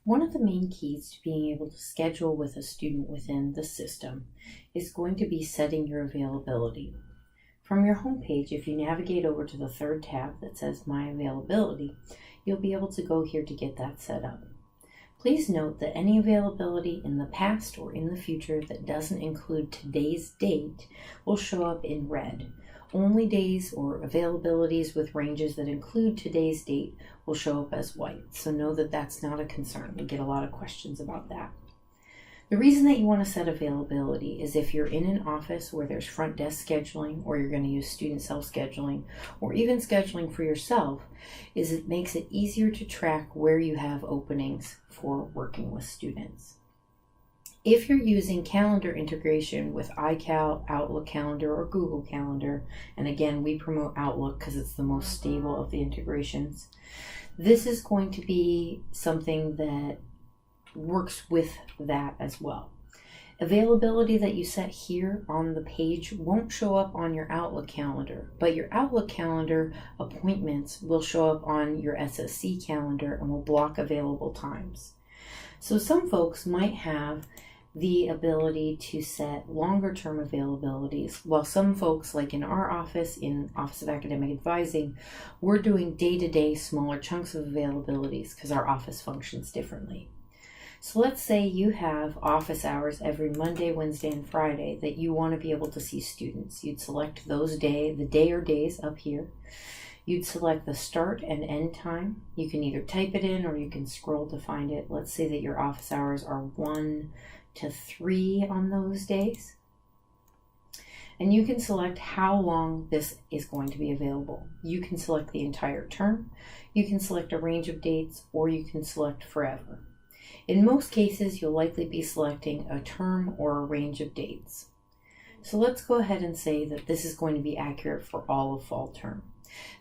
One of the main keys to being able to schedule with a student within the system is going to be setting your availability. From your homepage, if you navigate over to the third tab that says My Availability, you'll be able to go here to get that set up. Please note that any availability in the past or in the future that doesn't include today's date will show up in red. Only days or availabilities with ranges that include today's date will show up as white. So know that that's not a concern. We get a lot of questions about that. The reason that you want to set availability is if you're in an office where there's front desk scheduling, or you're going to use student self-scheduling, or even scheduling for yourself, is it makes it easier to track where you have openings for working with students. If you're using calendar integration with iCal, Outlook Calendar, or Google Calendar, and again, we promote Outlook because it's the most stable of the integrations, this is going to be something that works with that as well. Availability that you set here on the page won't show up on your Outlook calendar, but your Outlook calendar appointments will show up on your SSC calendar and will block available times. So some folks might have the ability to set longer term availabilities, while some folks, like in our office, in Office of Academic Advising, we're doing day-to-day smaller chunks of availabilities because our office functions differently. So let's say you have office hours every Monday, Wednesday, and Friday that you want to be able to see students. You'd select those the day or days up here. You'd select the start and end time. You can either type it in or you can scroll to find it. Let's say that your office hours are 1 to 3 on those days. And you can select how long this is going to be available. You can select the entire term, you can select a range of dates, or you can select forever. In most cases, you'll likely be selecting a term or a range of dates. So let's go ahead and say that this is going to be accurate for all of fall term.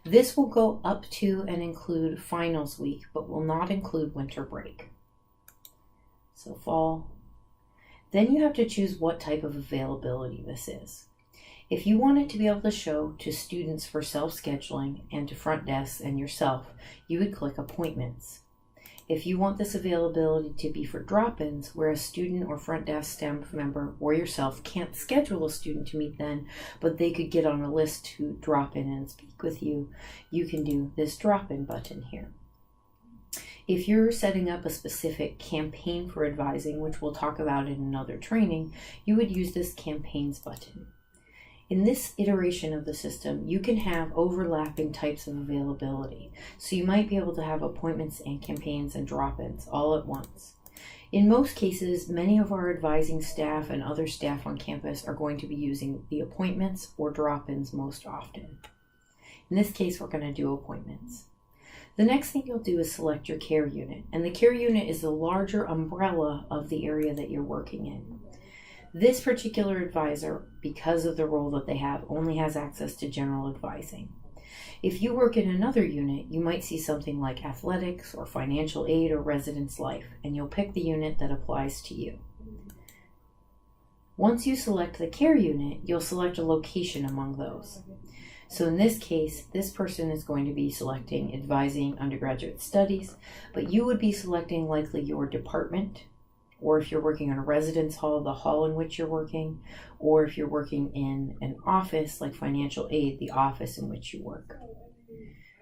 This will go up to and include finals week, but will not include winter break. So fall. Then you have to choose what type of availability this is. If you want it to be able to show to students for self-scheduling and to front desks and yourself, you would click Appointments. If you want this availability to be for drop-ins, where a student or front desk staff member or yourself can't schedule a student to meet then, but they could get on a list to drop in and speak with you, you can do this drop-in button here. If you're setting up a specific campaign for advising, which we'll talk about in another training, you would use this Campaigns button. In this iteration of the system, you can have overlapping types of availability. So you might be able to have appointments and campaigns and drop-ins all at once. In most cases, many of our advising staff and other staff on campus are going to be using the appointments or drop-ins most often. In this case, we're going to do appointments. The next thing you'll do is select your care unit, and the care unit is the larger umbrella of the area that you're working in. This particular advisor, because of the role that they have, only has access to general advising. If you work in another unit, you might see something like athletics or financial aid or residence life, and you'll pick the unit that applies to you. Once you select the care unit, you'll select a location among those. So in this case, this person is going to be selecting advising undergraduate studies, but you would be selecting likely your department, or if you're working on a residence hall, the hall in which you're working, or if you're working in an office like financial aid, the office in which you work.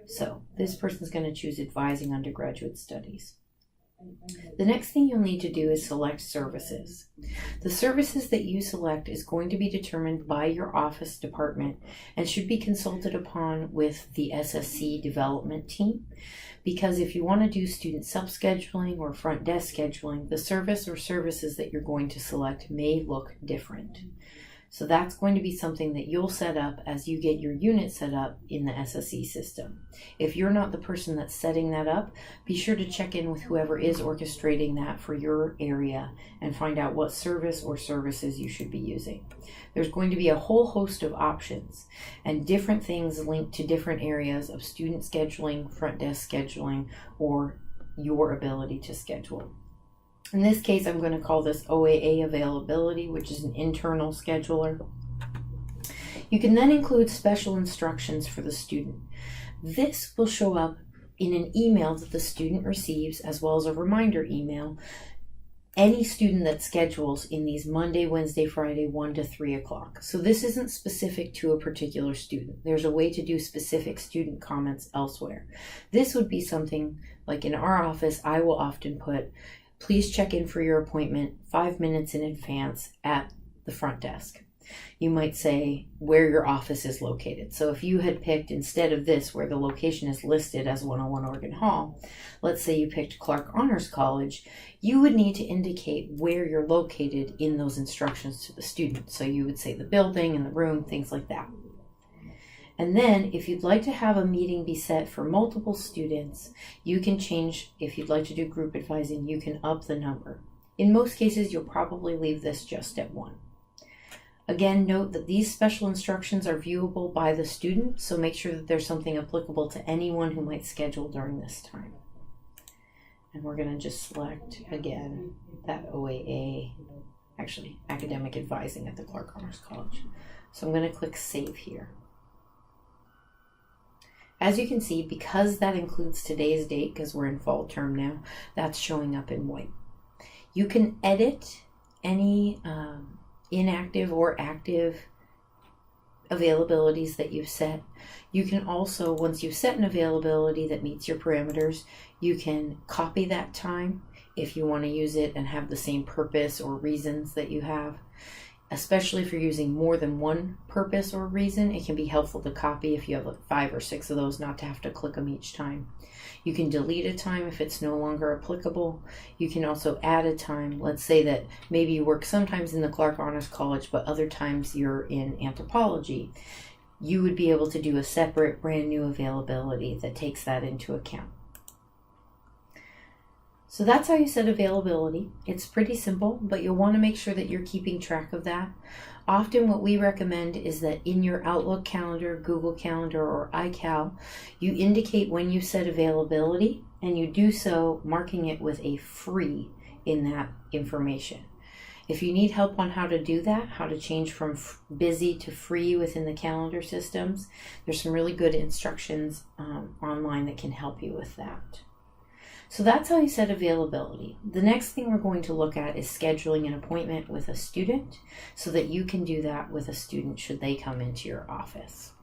So this person's going to choose advising undergraduate studies. The next thing you'll need to do is select services. The services that you select is going to be determined by your office department and should be consulted upon with the SSC development team, because if you want to do student self-scheduling or front desk scheduling, the service or services that you're going to select may look different. So that's going to be something that you'll set up as you get your unit set up in the SSE system. If you're not the person that's setting that up, be sure to check in with whoever is orchestrating that for your area and find out what service or services you should be using. There's going to be a whole host of options and different things linked to different areas of student scheduling, front desk scheduling, or your ability to schedule. In this case, I'm going to call this OAA availability, which is an internal scheduler. You can then include special instructions for the student. This will show up in an email that the student receives, as well as a reminder email, any student that schedules in these Monday, Wednesday, Friday, 1 to 3 o'clock. So this isn't specific to a particular student. There's a way to do specific student comments elsewhere. This would be something like in our office, I will often put, please check in for your appointment 5 minutes in advance at the front desk. You might say where your office is located. So if you had picked, instead of this, where the location is listed as 101 Oregon Hall, let's say you picked Clark Honors College, you would need to indicate where you're located in those instructions to the student. So you would say the building and the room, things like that. And then if you'd like to have a meeting be set for multiple students, you can change, if you'd like to do group advising, you can up the number. In most cases, you'll probably leave this just at 1. Again, note that these special instructions are viewable by the student, so make sure that there's something applicable to anyone who might schedule during this time. And we're going to just select, again, that OAA, actually, Academic Advising at the Clark Honors College. So I'm going to click Save here. As you can see, because that includes today's date, because we're in fall term now, that's showing up in white. You can edit any inactive or active availabilities that you've set. You can also, once you've set an availability that meets your parameters, you can copy that time if you want to use it and have the same purpose or reasons that you have. Especially if you're using more than one purpose or reason, it can be helpful to copy if you have like 5 or 6 of those, not to have to click them each time. You can delete a time if it's no longer applicable. You can also add a time. Let's say that maybe you work sometimes in the Clark Honors College, but other times you're in anthropology. You would be able to do a separate brand new availability that takes that into account. So that's how you set availability. It's pretty simple, but you'll want to make sure that you're keeping track of that. Often what we recommend is that in your Outlook calendar, Google Calendar, or iCal, you indicate when you set availability, and you do so marking it with a free in that information. If you need help on how to do that, how to change from busy to free within the calendar systems, there's some really good instructions online that can help you with that. So that's how you set availability. The next thing we're going to look at is scheduling an appointment with a student so that you can do that with a student should they come into your office.